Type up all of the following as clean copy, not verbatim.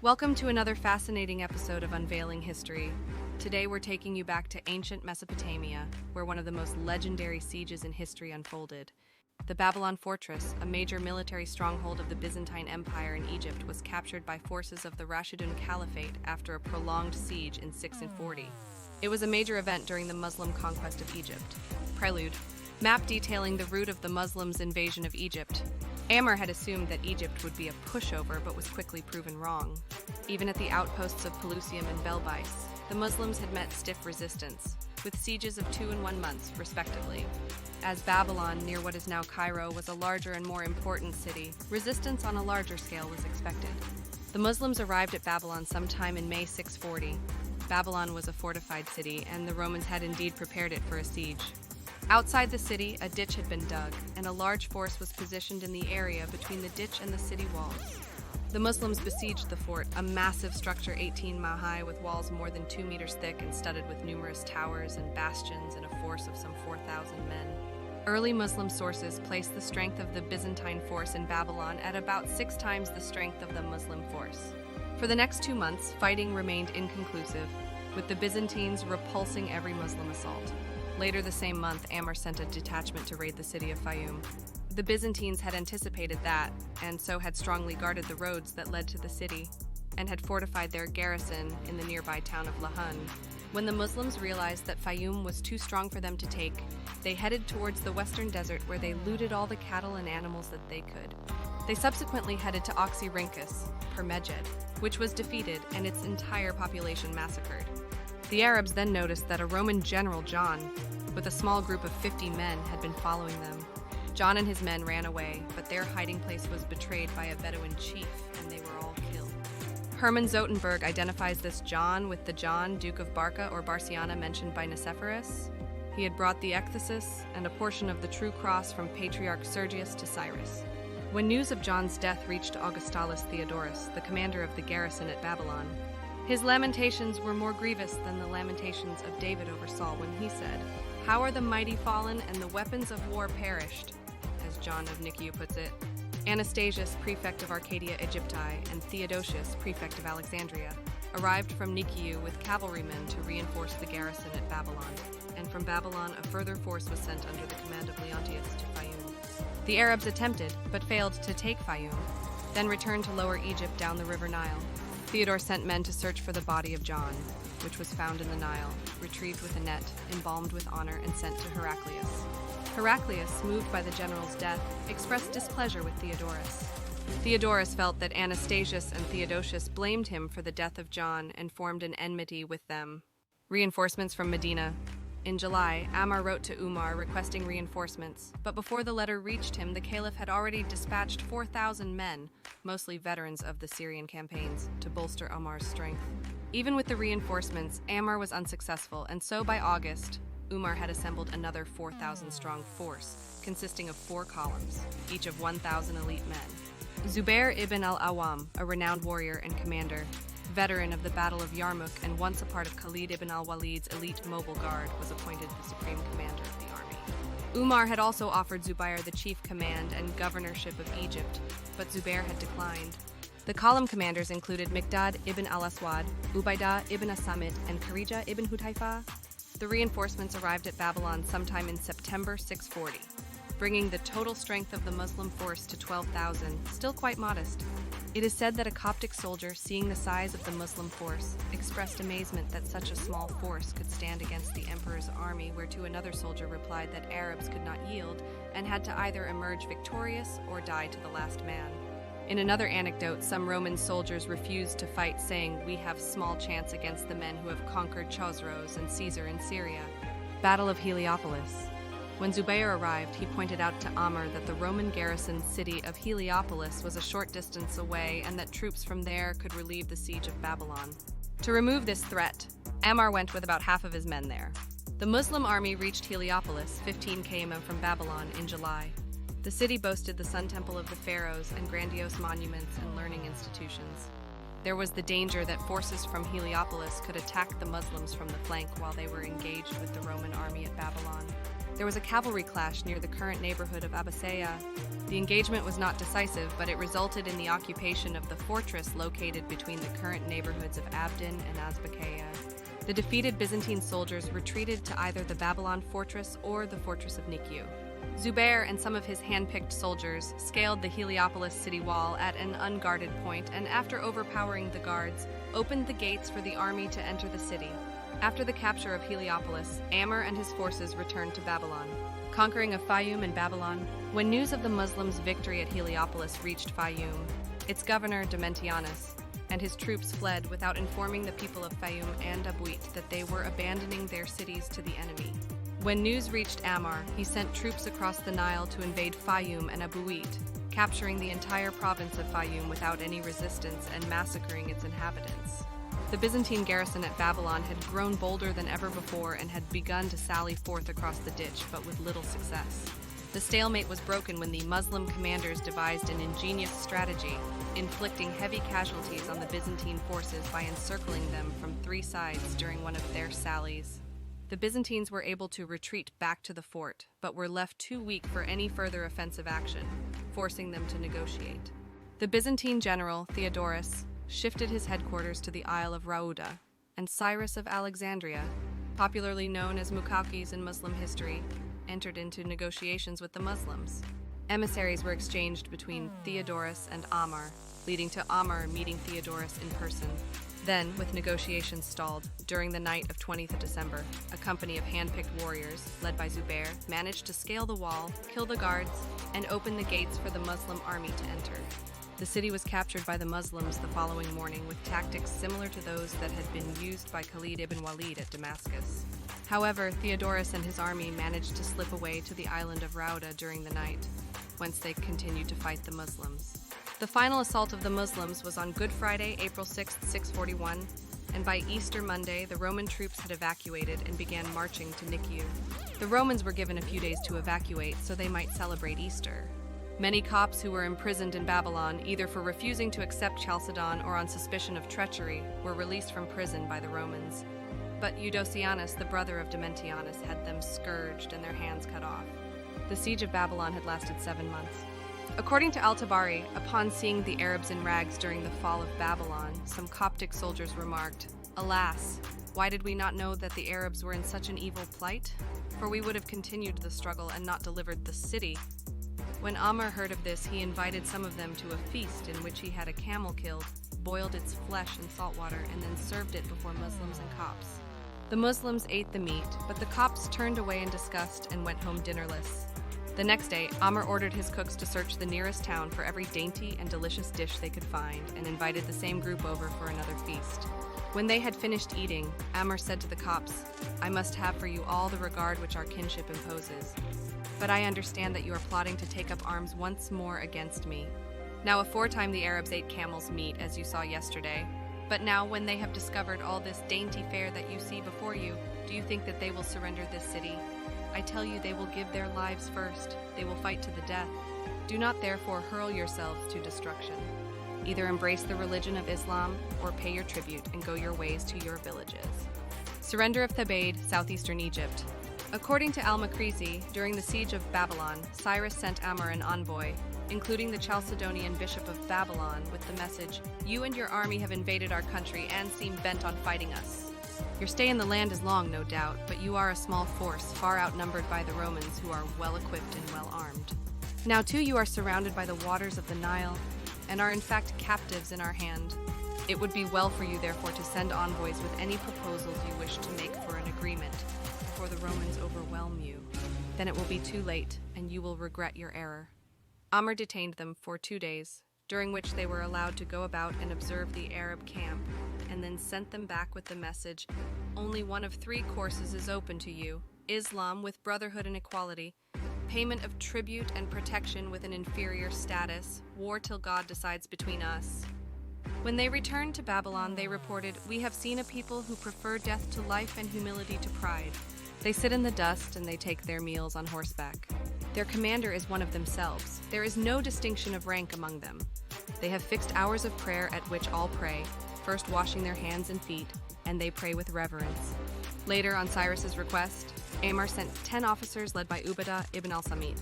Welcome to another fascinating episode of Unveiling History. Today we're taking you back to ancient Mesopotamia, where one of the most legendary sieges in history unfolded. The Babylon fortress, a major military stronghold of the Byzantine Empire in Egypt, was captured by forces of the Rashidun Caliphate after a prolonged siege in 640. It was a major event during the Muslim conquest of Egypt. Prelude. Map detailing the route of the Muslims' invasion of Egypt. Ammar had assumed that Egypt would be a pushover, but was quickly proven wrong. Even at the outposts of Pelusium and Belbais, the Muslims had met stiff resistance, with sieges of 2 and 1 months, respectively. As Babylon, near what is now Cairo, was a larger and more important city, resistance on a larger scale was expected. The Muslims arrived at Babylon sometime in May 640. Babylon was a fortified city, and the Romans had indeed prepared it for a siege. Outside the city, a ditch had been dug, and a large force was positioned in the area between the ditch and the city walls. The Muslims besieged the fort, a massive structure 18 miles high with walls more than 2 meters thick and studded with numerous towers and bastions and a force of some 4,000 men. Early Muslim sources placed the strength of the Byzantine force in Babylon at about 6 times the strength of the Muslim force. For the next 2 months, fighting remained inconclusive, with the Byzantines repulsing every Muslim assault. Later the same month, Ammar sent a detachment to raid the city of Fayum. The Byzantines had anticipated that, and so had strongly guarded the roads that led to the city, and had fortified their garrison in the nearby town of Lahun. When the Muslims realized that Fayum was too strong for them to take, they headed towards the western desert where they looted all the cattle and animals that they could. They subsequently headed to Oxyrhynchus, Permejed, which was defeated and its entire population massacred. The Arabs then noticed that a Roman general, John, with a small group of 50 men, had been following them. John and his men ran away, but their hiding place was betrayed by a Bedouin chief, and they were all killed. Hermann Zotenberg identifies this John with the John, Duke of Barca or Barciana mentioned by Nicephorus. He had brought the ekthesis and a portion of the true cross from Patriarch Sergius to Cyrus. When news of John's death reached Augustulus Theodorus, the commander of the garrison at Babylon, his lamentations were more grievous than the lamentations of David over Saul when he said, "How are the mighty fallen and the weapons of war perished?" as John of Nicaea puts it. Anastasius, prefect of Arcadia Aegypti, and Theodosius, prefect of Alexandria, arrived from Nicaea with cavalrymen to reinforce the garrison at Babylon, and from Babylon a further force was sent under the command of Leontius to Fayum. The Arabs attempted, but failed to take Fayum, then returned to Lower Egypt down the river Nile. Theodore sent men to search for the body of John, which was found in the Nile, retrieved with a net, embalmed with honor, and sent to Heraclius. Heraclius, moved by the general's death, expressed displeasure with Theodorus. Theodorus felt that Anastasius and Theodosius blamed him for the death of John and formed an enmity with them. Reinforcements from Medina. In July, Ammar wrote to Umar requesting reinforcements, but before the letter reached him, the caliph had already dispatched 4,000 men, mostly veterans of the Syrian campaigns, to bolster Ammar's strength. Even with the reinforcements, Ammar was unsuccessful, and so by August, Umar had assembled another 4,000-strong force, consisting of 4 columns, each of 1,000 elite men. Zubair ibn al-Awwam, a renowned warrior and commander, veteran of the Battle of Yarmouk and once a part of Khalid ibn al-Walid's elite mobile guard, was appointed the supreme commander of the army. Umar had also offered Zubair the chief command and governorship of Egypt, but Zubair had declined. The column commanders included Miqdad ibn al-Aswad, Ubaidah ibn Asamit, and Kharija ibn Hutaifa. The reinforcements arrived at Babylon sometime in September 640, bringing the total strength of the Muslim force to 12,000, still quite modest. It is said that a Coptic soldier, seeing the size of the Muslim force, expressed amazement that such a small force could stand against the emperor's army, whereto another soldier replied that Arabs could not yield and had to either emerge victorious or die to the last man. In another anecdote, some Roman soldiers refused to fight, saying, "We have small chance against the men who have conquered Chosroes and Caesar in Syria." Battle of Heliopolis. When Zubair arrived, he pointed out to Ammar that the Roman garrisoned city of Heliopolis was a short distance away and that troops from there could relieve the siege of Babylon. To remove this threat, Ammar went with about half of his men there. The Muslim army reached Heliopolis, 15 km from Babylon, in July. The city boasted the Sun Temple of the Pharaohs and grandiose monuments and learning institutions. There was the danger that forces from Heliopolis could attack the Muslims from the flank while they were engaged with the Roman army at Babylon. there was a cavalry clash near the current neighborhood of Abbasia. The engagement was not decisive, but it resulted in the occupation of the fortress located between the current neighborhoods of Abdin and Azbekaya. The defeated Byzantine soldiers retreated to either the Babylon fortress or the fortress of Nikiu. Zubair and some of his hand-picked soldiers scaled the Heliopolis city wall at an unguarded point and, after overpowering the guards, opened the gates for the army to enter the city. After the capture of Heliopolis, Amr and his forces returned to Babylon, conquering of Fayum and Babylon. When news of the Muslims' victory at Heliopolis reached Fayum, its governor Domitianus and his troops fled without informing the people of Fayum and Abu-It that they were abandoning their cities to the enemy. When news reached Amr, he sent troops across the Nile to invade Fayum and Abu-It, capturing the entire province of Fayum without any resistance and massacring its inhabitants. The Byzantine garrison at Babylon had grown bolder than ever before and had begun to sally forth across the ditch, but with little success. The stalemate was broken when the Muslim commanders devised an ingenious strategy, inflicting heavy casualties on the Byzantine forces by encircling them from three sides during one of their sallies. The Byzantines were able to retreat back to the fort, but were left too weak for any further offensive action, forcing them to negotiate. The Byzantine general, Theodorus, shifted his headquarters to the Isle of Rauda, and Cyrus of Alexandria, popularly known as Muqawqis in Muslim history, entered into negotiations with the Muslims. Emissaries were exchanged between Theodorus and Amr, leading to Amr meeting Theodorus in person. Then, with negotiations stalled, during the night of 20th of December, a company of hand-picked warriors, led by Zubair, managed to scale the wall, kill the guards, and open the gates for the Muslim army to enter. The city was captured by the Muslims the following morning with tactics similar to those that had been used by Khalid ibn Walid at Damascus. However, Theodorus and his army managed to slip away to the island of Rauda during the night, whence they continued to fight the Muslims. The final assault of the Muslims was on Good Friday, April 6, 641, and by Easter Monday, the Roman troops had evacuated and began marching to Nikiu. The Romans were given a few days to evacuate so they might celebrate Easter. Many Copts who were imprisoned in Babylon, either for refusing to accept Chalcedon or on suspicion of treachery, were released from prison by the Romans. But Eudocianus, the brother of Domitianus, had them scourged and their hands cut off. The siege of Babylon had lasted 7 months. According to Al-Tabari, upon seeing the Arabs in rags during the fall of Babylon, some Coptic soldiers remarked, "Alas, why did we not know that the Arabs were in such an evil plight? For we would have continued the struggle and not delivered the city." When Amr heard of this, he invited some of them to a feast in which he had a camel killed, boiled its flesh in salt water, and then served it before Muslims and Copts. The Muslims ate the meat, but the Copts turned away in disgust and went home dinnerless. The next day, Amr ordered his cooks to search the nearest town for every dainty and delicious dish they could find, and invited the same group over for another feast. When they had finished eating, Amr said to the Copts, "I must have for you all the regard which our kinship imposes. But I understand that you are plotting to take up arms once more against me. Now aforetime the Arabs ate camel's meat, as you saw yesterday. But now when they have discovered all this dainty fare that you see before you, do you think that they will surrender this city? I tell you they will give their lives first. They will fight to the death. Do not therefore hurl yourselves to destruction. Either embrace the religion of Islam or pay your tribute and go your ways to your villages." Surrender of Thebaid, southeastern Egypt. According to Al-Makrizi, during the siege of Babylon, Cyrus sent Amr an envoy, including the Chalcedonian bishop of Babylon, with the message, "You and your army have invaded our country and seem bent on fighting us. Your stay in the land is long, no doubt, but you are a small force, far outnumbered by the Romans, who are well-equipped and well-armed. Now, too, you are surrounded by the waters of the Nile, and are in fact captives in our hand. It would be well for you, therefore, to send envoys with any proposals you wish to make for an agreement, before the Romans overwhelm you. Then it will be too late, and you will regret your error." Amr detained them for 2 days, during which they were allowed to go about and observe the Arab camp, and then sent them back with the message, "Only one of 3 courses is open to you: Islam with brotherhood and equality, payment of tribute and protection with an inferior status, war till God decides between us." When they returned to Babylon, they reported, "We have seen a people who prefer death to life and humility to pride. They sit in the dust and they take their meals on horseback. Their commander is one of themselves. There is no distinction of rank among them. They have fixed hours of prayer at which all pray, first washing their hands and feet, and they pray with reverence. Later, on Cyrus's request, Ammar sent 10 officers led by Ubadah ibn al-Samit.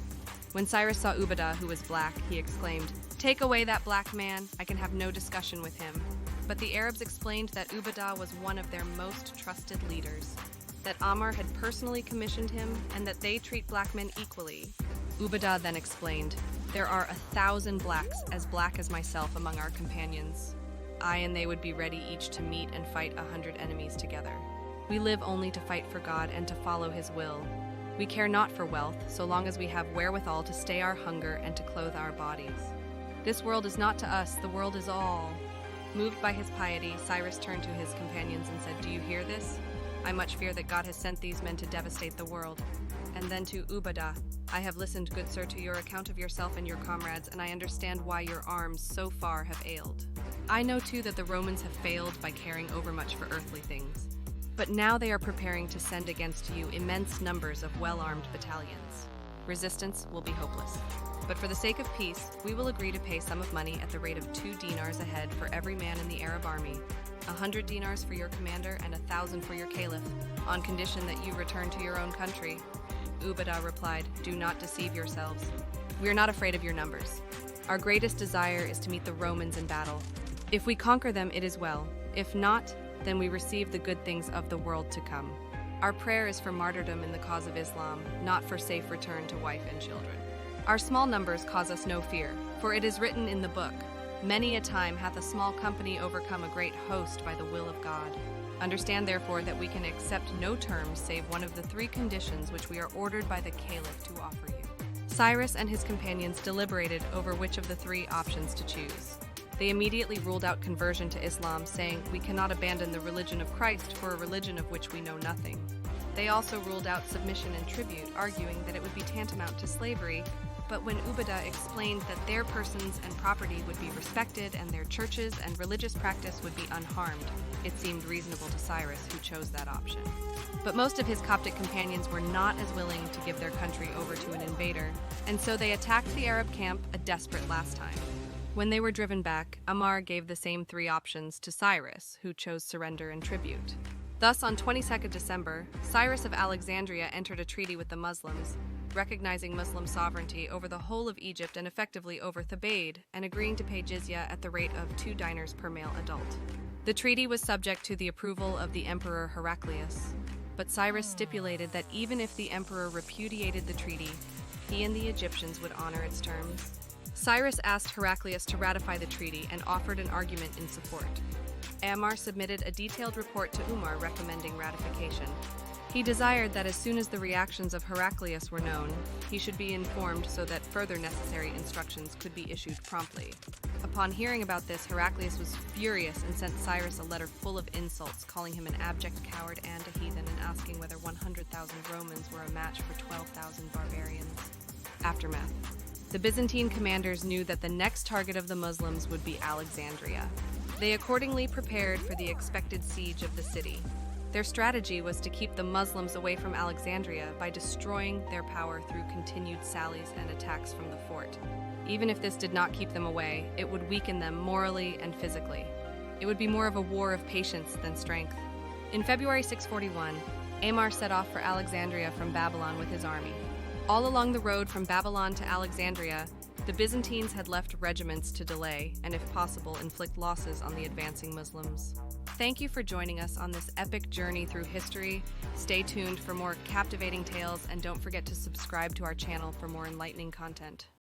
When Cyrus saw Ubadah, who was black, he exclaimed, "Take away that black man, I can have no discussion with him." But the Arabs explained that Ubadah was one of their most trusted leaders, that Ammar had personally commissioned him, and that they treat black men equally. Ubadah then explained, "There are 1,000 blacks as black as myself among our companions. I and they would be ready each to meet and fight 100 enemies together. We live only to fight for God and to follow His will. We care not for wealth, so long as we have wherewithal to stay our hunger and to clothe our bodies. This world is not to us, the world is all." Moved by his piety, Cyrus turned to his companions and said, "Do you hear this? I much fear that God has sent these men to devastate the world." And then to Ubadah, "I have listened, good sir, to your account of yourself and your comrades, and I understand why your arms so far have ailed. I know too that the Romans have failed by caring overmuch for earthly things. But now they are preparing to send against you immense numbers of well-armed battalions. Resistance will be hopeless. But for the sake of peace, we will agree to pay some of money at the rate of 2 dinars a head for every man in the Arab army, 100 dinars for your commander and 1,000 for your caliph, on condition that you return to your own country." Ubadah replied, "Do not deceive yourselves. We are not afraid of your numbers. Our greatest desire is to meet the Romans in battle. If we conquer them, it is well. If not, then we receive the good things of the world to come. Our prayer is for martyrdom in the cause of Islam, not for safe return to wife and children. Our small numbers cause us no fear, for it is written in the book, 'Many a time hath a small company overcome a great host by the will of God.' Understand therefore that we can accept no terms save one of the 3 conditions which we are ordered by the Caliph to offer you." Cyrus and his companions deliberated over which of the 3 options to choose. They immediately ruled out conversion to Islam, saying, "We cannot abandon the religion of Christ for a religion of which we know nothing." They also ruled out submission and tribute, arguing that it would be tantamount to slavery. But when Ubadah explained that their persons and property would be respected and their churches and religious practice would be unharmed, it seemed reasonable to Cyrus, who chose that option. But most of his Coptic companions were not as willing to give their country over to an invader, and so they attacked the Arab camp a desperate last time. When they were driven back, Ammar gave the same 3 options to Cyrus, who chose surrender and tribute. Thus, on 22nd December, Cyrus of Alexandria entered a treaty with the Muslims, recognizing Muslim sovereignty over the whole of Egypt and effectively over Thebaid, and agreeing to pay jizya at the rate of 2 dinars per male adult. The treaty was subject to the approval of the Emperor Heraclius, but Cyrus stipulated that even if the emperor repudiated the treaty, he and the Egyptians would honor its terms. Cyrus asked Heraclius to ratify the treaty and offered an argument in support. Ammar submitted a detailed report to Umar recommending ratification. He desired that as soon as the reactions of Heraclius were known, he should be informed so that further necessary instructions could be issued promptly. Upon hearing about this, Heraclius was furious and sent Cyrus a letter full of insults, calling him an abject coward and a heathen, and asking whether 100,000 Romans were a match for 12,000 barbarians. Aftermath. The Byzantine commanders knew that the next target of the Muslims would be Alexandria. They accordingly prepared for the expected siege of the city. Their strategy was to keep the Muslims away from Alexandria by destroying their power through continued sallies and attacks from the fort. Even if this did not keep them away, it would weaken them morally and physically. It would be more of a war of patience than strength. In February 641, Ammar set off for Alexandria from Babylon with his army. All along the road from Babylon to Alexandria, the Byzantines had left regiments to delay and, if possible, inflict losses on the advancing Muslims. Thank you for joining us on this epic journey through history. Stay tuned for more captivating tales, and don't forget to subscribe to our channel for more enlightening content.